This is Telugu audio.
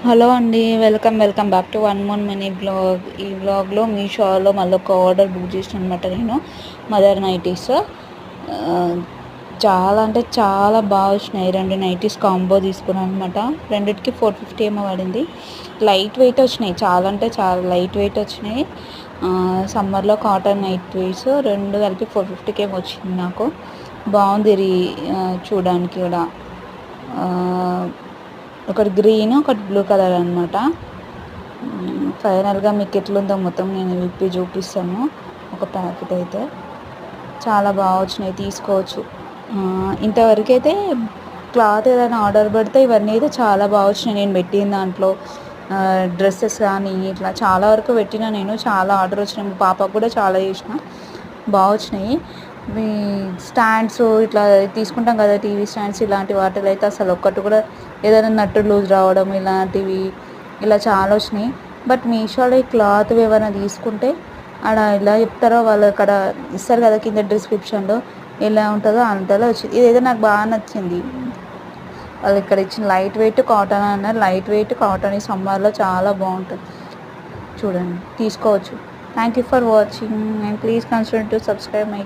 హలో అండి. Welcome back to one more mini blog. ఈ బ్లాగ్లో మీషోలో మళ్ళీ ఒక ఆర్డర్ బుక్ చేసిన అనమాట నేను. మదర్ నైటీస్ చాలా అంటే చాలా బాగా వచ్చినాయి. 2 నైటీస్ కాంబో తీసుకున్నాను అనమాట. రెండిటికి 450 ఏమో పడింది. లైట్ వెయిట్ వచ్చినాయి, చాలా అంటే చాలా లైట్ వెయిట్ వచ్చినాయి. సమ్మర్లో కాటన్ నైటీస్ రెండు కలిపి 450 ఏమో వచ్చింది నాకు. బాగుంది చూడడానికి కూడా. ఒకటి గ్రీన్, ఒకటి బ్లూ కలర్ అనమాట. ఫైనల్గా మీకు ఎట్లుందో మొత్తం నేను విప్పి చూపిస్తాను. ఒక ప్యాకెట్ అయితే చాలా బాగా వచ్చినాయి, తీసుకోవచ్చు. ఇంతవరకు అయితే క్లాత్ ఏదైనా ఆర్డర్ పెడితే ఇవన్నీ అయితే చాలా బాగా వచ్చినాయి. నేను పెట్టిన దాంట్లో డ్రెస్సెస్ కానీ ఇట్లా చాలా వరకు పెట్టిన, నేను చాలా ఆర్డర్ వచ్చినాయి. మా పాపకు కూడా చాలా చేసిన, బాగా వచ్చినాయి. మీ స్టాండ్స్ ఇట్లా తీసుకుంటాం కదా, టీవీ స్టాండ్స్, ఇలాంటి వాటిలో అయితే అసలు ఒక్కటి కూడా ఏదైనా నట్టు లూజ్ రావడం ఇలాంటివి ఇలా చాలా వచ్చినాయి. బట్ మీషోలో ఈ క్లాత్ ఏమైనా తీసుకుంటే అక్కడ ఎలా చెప్తారో వాళ్ళు అక్కడ ఇస్తారు కదా కింద డిస్క్రిప్షన్లో, ఎలా ఉంటుందో అంతలో వచ్చింది. ఇదైతే నాకు బాగా నచ్చింది. వాళ్ళు ఇక్కడ ఇచ్చిన లైట్ వెయిట్ కాటన్ అన్నారు. లైట్ వెయిట్ కాటన్ ఈ సమ్మర్లో చాలా బాగుంటుంది. చూడండి, తీసుకోవచ్చు. Thank you for watching and please consider to subscribe my